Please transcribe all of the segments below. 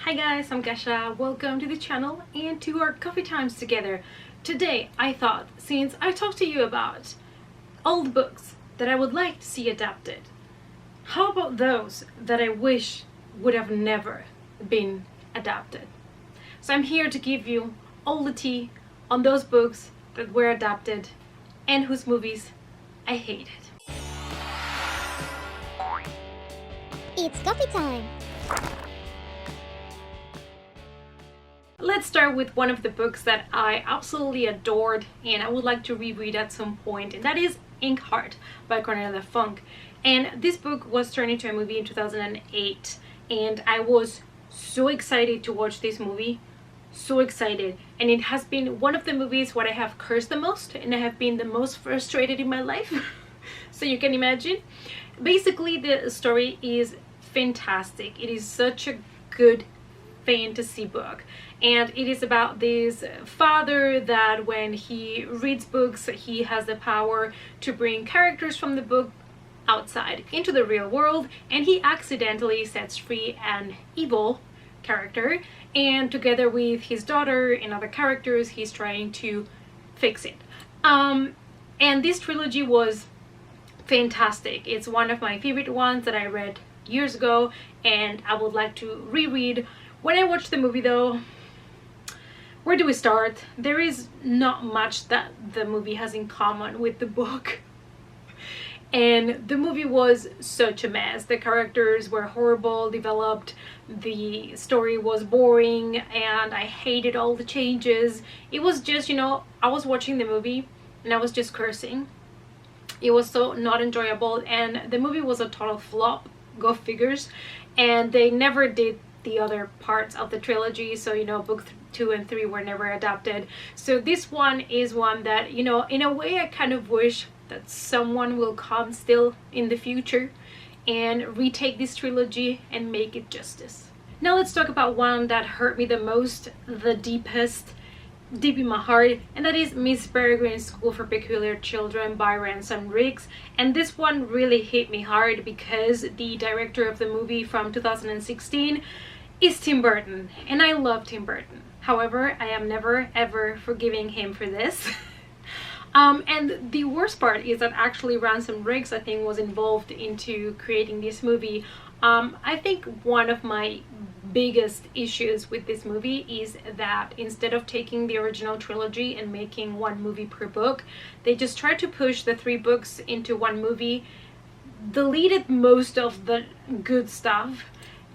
Hi guys, I'm Gasha. Welcome to the channel and to our coffee times together. Today I thought, since I talked to you about old books that I would like to see adapted, how about those that I wish would have never been adapted? So I'm here to give you all the tea on those books that were adapted and whose movies I hated. It's coffee time! Let's start with one of the books that I absolutely adored and I would like to reread at some point, and that is Inkheart by Cornelia Funk. And this book was turned into a movie in 2008 and I was so excited to watch this movie. So excited. And it has been one of the movies where I have cursed the most and I have been the most frustrated in my life. So you can imagine. Basically the story is fantastic. It is such a good fantasy book, and it is about this father that when he reads books he has the power to bring characters from the book outside into the real world, and he accidentally sets free an evil character, and together with his daughter and other characters he's trying to fix it. And this trilogy was fantastic. It's one of my favorite ones that I read years ago and I would like to reread. When I watched the movie though, where do we start? There is not much that the movie has in common with the book. And the movie was such a mess. The characters were horrible developed, the story was boring, and I hated all the changes. It was just, I was watching the movie and I was just cursing. It was so not enjoyable, and the movie was a total flop, go figures, and they never did the other parts of the trilogy, so book 2 and 3 were never adapted. So this one is one that, in a way I kind of wish that someone will come still in the future and retake this trilogy and make it justice. Now let's talk about one that hurt me the most, the deepest, deep in my heart, and that is Miss Peregrine's School for Peculiar Children by Ransom Riggs. And this one really hit me hard because the director of the movie from 2016 is Tim Burton, and I love Tim Burton. However, I am never ever forgiving him for this. And the worst part is that actually Ransom Riggs, I think, was involved into creating this movie. I think one of my biggest issues with this movie is that instead of taking the original trilogy and making one movie per book, they just tried to push the 3 books into one movie, deleted most of the good stuff.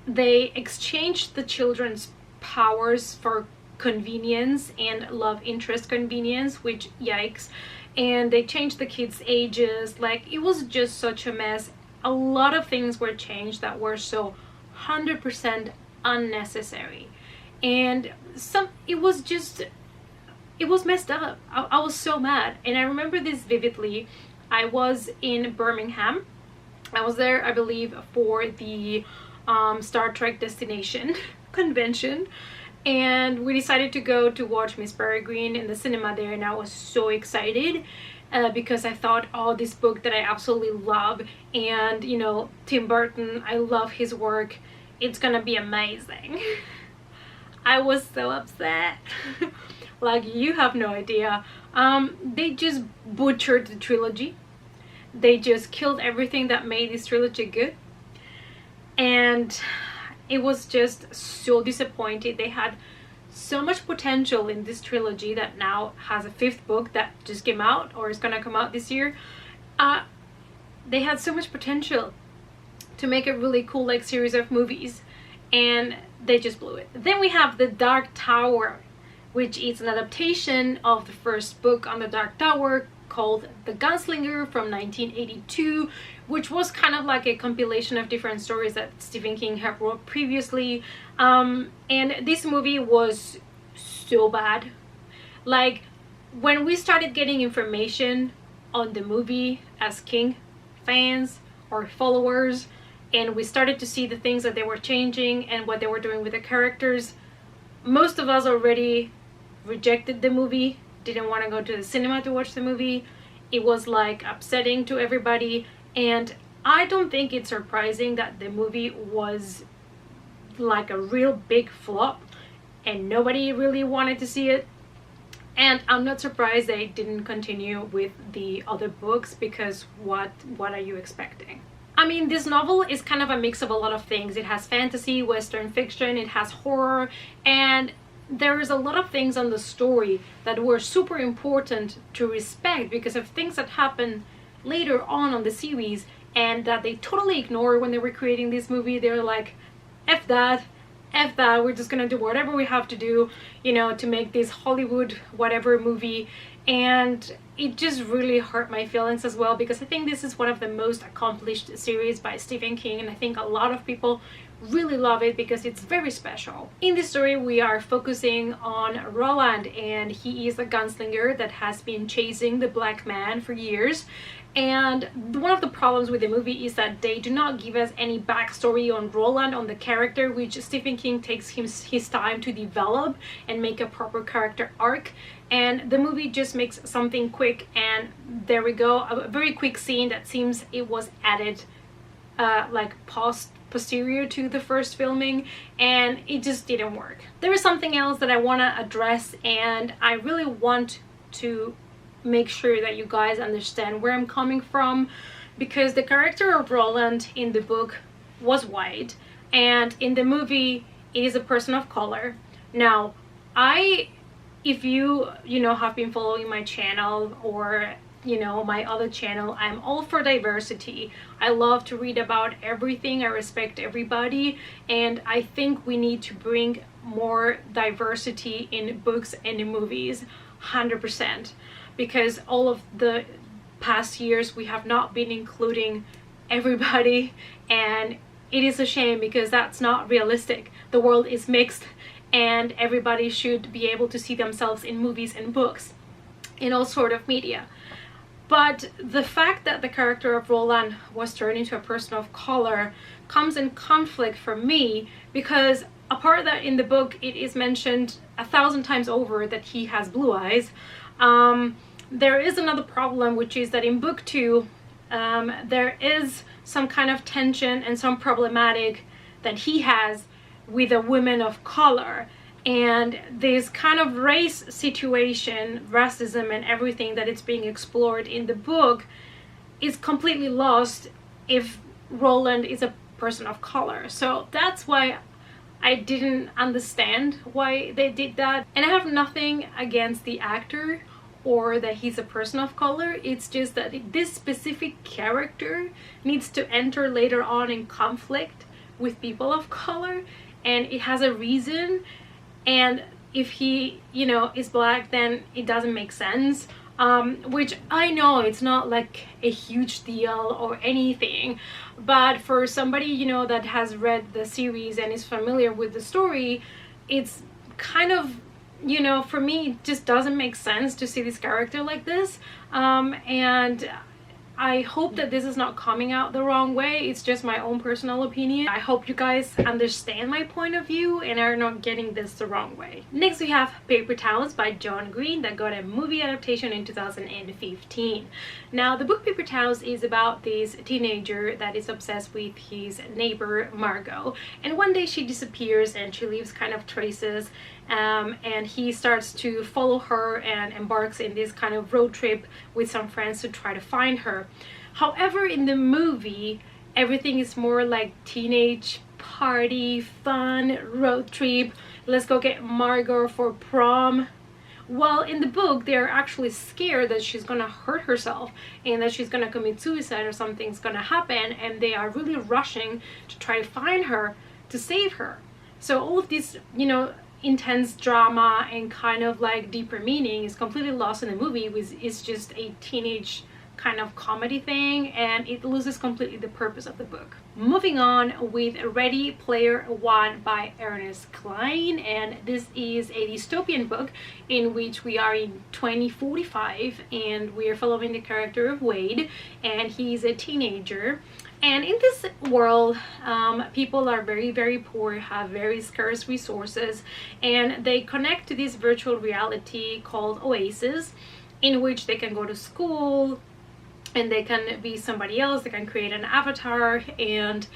They exchanged the children's powers for convenience and love interest convenience, which yikes, and they changed the kids' ages. Like, it was just such a mess. A lot of things were changed that were so 100% unnecessary, and it was messed up. I was so mad, and I remember this vividly. I was in Birmingham. I was there, I believe, for the Star Trek Destination convention, and we decided to go to watch Miss Peregrine in the cinema there, and I was so excited because I thought, oh, this book that I absolutely love, and Tim Burton, I love his work, it's gonna be amazing. I was so upset. Like, you have no idea. They just butchered the trilogy. They just killed everything that made this trilogy good, and it was just so disappointing. They had so much potential in this trilogy that now has a 5th book that just came out or is gonna come out this year. They had so much potential to make a really cool series of movies, and they just blew it. Then we have The Dark Tower, which is an adaptation of the first book on the Dark Tower called The Gunslinger from 1982, which was kind of like a compilation of different stories that Stephen King had wrote previously. And this movie was so bad. Like, when we started getting information on the movie as King fans or followers, and we started to see the things that they were changing and what they were doing with the characters, most of us already rejected the movie, didn't want to go to the cinema to watch the movie. It was like upsetting to everybody, and I don't think it's surprising that the movie was like a real big flop and nobody really wanted to see it. And I'm not surprised they didn't continue with the other books, because what are you expecting? I mean, this novel is kind of a mix of a lot of things. It has fantasy, western fiction, it has horror, and there is a lot of things on the story that were super important to respect because of things that happen later on the series and that they totally ignored when they were creating this movie. They're like, F that, we're just gonna do whatever we have to do, you know, to make this Hollywood whatever movie. And it just really hurt my feelings as well, because I think this is one of the most accomplished series by Stephen King, and I think a lot of people really love it because it's very special. In this story we are focusing on Roland, and he is a gunslinger that has been chasing the black man for years. And one of the problems with the movie is that they do not give us any backstory on Roland, on the character, which Stephen King takes his time to develop and make a proper character arc. And the movie just makes something quick, and there we go, a very quick scene that seems it was added like posterior to the first filming, and it just didn't work. There is something else that I want to address, and I really want to make sure that you guys understand where I'm coming from, because the character of Roland in the book was white, and in the movie it is a person of color. Now, if you know, have been following my channel or you know my other channel, I'm all for diversity. I love to read about everything. I respect everybody, and I think we need to bring more diversity in books and in movies, 100%, because all of the past years we have not been including everybody, and it is a shame because that's not realistic. The world is mixed, and everybody should be able to see themselves in movies and books, in all sort of media. But the fact that the character of Roland was turned into a person of color comes in conflict for me, because apart that in the book it is mentioned 1,000 times over that he has blue eyes, there is another problem, which is that in book 2 there is some kind of tension and some problematic that he has with a woman of color. And this kind of race situation, racism and everything that it's being explored in the book is completely lost if Roland is a person of color. So that's why I didn't understand why they did that. And I have nothing against the actor or that he's a person of color. It's just that this specific character needs to enter later on in conflict with people of color, and it has a reason. And if he, you know, is black, then it doesn't make sense. Which I know it's not like a huge deal or anything, but for somebody, you know, that has read the series and is familiar with the story, it's kind of, you know, for me it just doesn't make sense to see this character like this. And I hope that this is not coming out the wrong way. It's just my own personal opinion. I hope you guys understand my point of view and are not getting this the wrong way. Next we have Paper Towns by John Green that got a movie adaptation in 2015. Now the book Paper Towns is about this teenager that is obsessed with his neighbor Margot, and one day she disappears and she leaves kind of traces, and he starts to follow her and embarks in this kind of road trip with some friends to try to find her. However, in the movie everything is more like teenage party, fun, road trip, let's go get Margot for prom. Well, in the book they're actually scared that she's gonna hurt herself and that she's gonna commit suicide or something's gonna happen, and they are really rushing to try to find her to save her. So all of this, you know, intense drama and kind of like deeper meaning is completely lost in the movie, which is just a teenage kind of comedy thing, and it loses completely the purpose of the book. Moving on with Ready Player One by Ernest Cline, and this is a dystopian book in which we are in 2045 and we are following the character of Wade, and he's a teenager. And in this world, people are very poor, have very scarce resources, and they connect to this virtual reality called Oasis, in which they can go to school, and they can be somebody else. They can create an avatar, and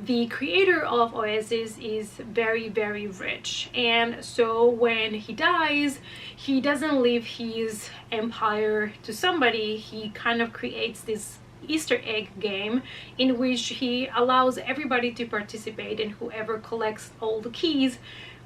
the creator of Oasis is very, very rich. And so when he dies, he doesn't leave his empire to somebody. He kind of creates this Easter egg game in which he allows everybody to participate, and whoever collects all the keys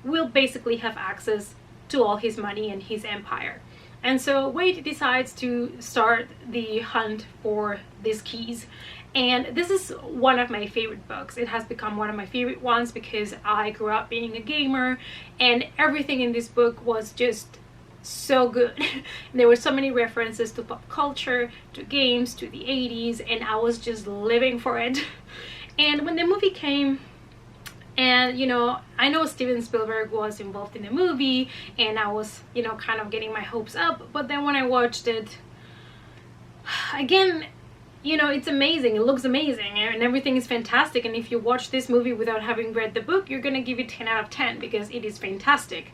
will basically have access to all his money and his empire. And so Wade decides to start the hunt for these keys. And this is one of my favorite books. It has become one of my favorite ones because I grew up being a gamer, and everything in this book was just so good. There were so many references to pop culture, to games, to the 80s, and I was just living for it. And when the movie came, and you know, I know Steven Spielberg was involved in the movie, and I was, you know, kind of getting my hopes up, but then when I watched it again, you know, it's amazing. It looks amazing and everything is fantastic, and if you watch this movie without having read the book, you're gonna give it 10 out of 10 because it is fantastic.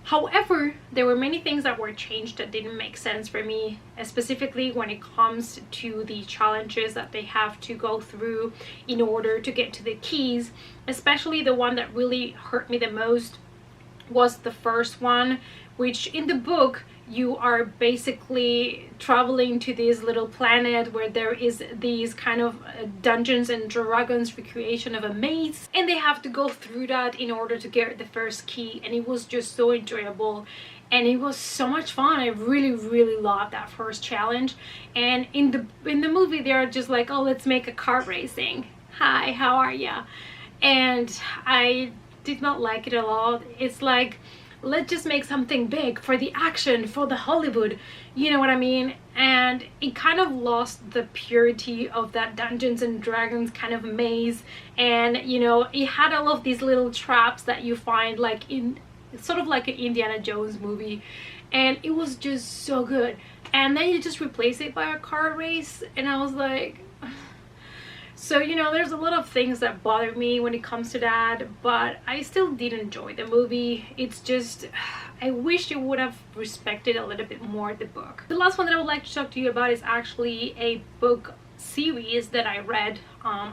However, there were many things that were changed that didn't make sense for me, specifically when it comes to the challenges that they have to go through in order to get to the keys. Especially the one that really hurt me the most was the first one, which in the book you are basically traveling to this little planet where there is these kind of Dungeons and Dragons recreation of a maze, and they have to go through that in order to get the first key. And it was just so enjoyable, and it was so much fun. I really, really loved that first challenge. And in the movie they are just like, oh, let's make a kart racing. Hi, how are ya? And I did not like it at all. It's like, let's just make something big for the action, for the Hollywood, you know what I mean? And it kind of lost the purity of that Dungeons and Dragons kind of maze. And you know, it had all of these little traps that you find like in sort of like an Indiana Jones movie, and it was just so good. And then you just replace it by a car race, and I was like, so, you know, there's a lot of things that bother me when it comes to that, but I still did enjoy the movie. It's just, I wish you would have respected a little bit more the book. The last one that I would like to talk to you about is actually a book series that I read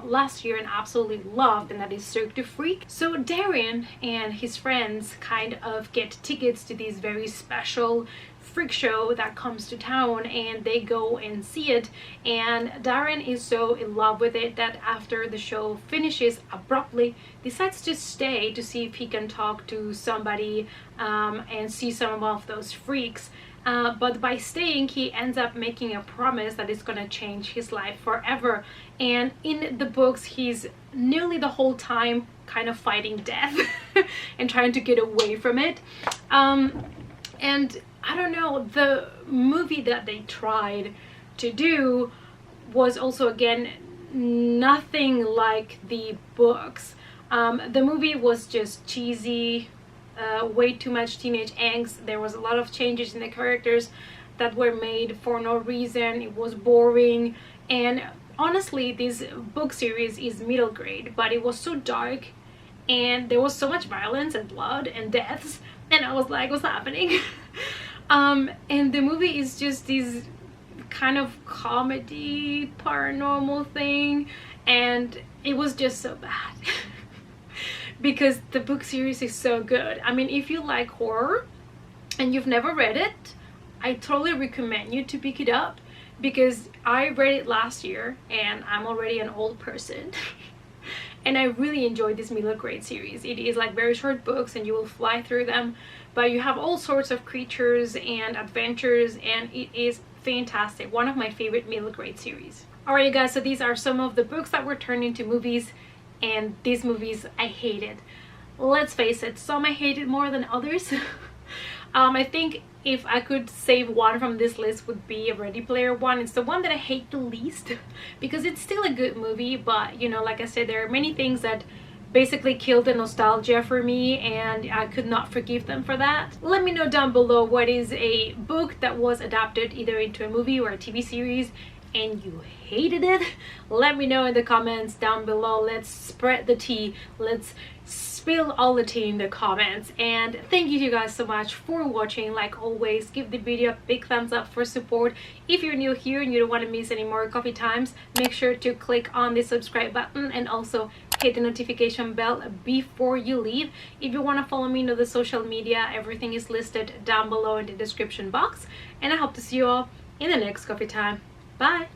last year and absolutely loved, and that is Cirque du Freak. So Darren and his friends kind of get tickets to this very special freak show that comes to town, and they go and see it, and Darren is so in love with it that after the show finishes abruptly decides to stay to see if he can talk to somebody and see some of those freaks. But by staying, he ends up making a promise that is going to change his life forever. And in the books, he's nearly the whole time kind of fighting death and trying to get away from it. And I don't know, the movie that they tried to do was also, again, nothing like the books. The movie was just cheesy, way too much teenage angst. There was a lot of changes in the characters that were made for no reason. It was boring, and honestly, this book series is middle grade, but it was so dark, and there was so much violence and blood and deaths, and I was like, what's happening? And the movie is just this kind of comedy paranormal thing, and it was just so bad. Because the book series is so good. I mean, if you like horror and you've never read it, I totally recommend you to pick it up, because I read it last year and I'm already an old person. And I really enjoyed this middle grade series. It is like very short books and you will fly through them, but you have all sorts of creatures and adventures, and it is fantastic. One of my favorite middle grade series. Alright, you guys, so these are some of the books that were turned into movies, and these movies I hated. Let's face it, some I hated more than others. I think if I could save one from this list would be Ready Player One. It's the one that I hate the least because it's still a good movie, but you know, like I said, there are many things that basically killed the nostalgia for me, and I could not forgive them for that. Let me know down below what is a book that was adapted either into a movie or a TV series and you hated it. Let me know in the comments down below. Let's spread the tea. Let's spill all the tea in the comments. And thank you guys so much for watching. Like always, give the video a big thumbs up for support. If you're new here and you don't want to miss any more coffee times, make sure to click on the subscribe button and also hit the notification bell before you leave. If you want to follow me on the social media, everything is listed down below in the description box. And I hope to see you all in the next coffee time. Bye!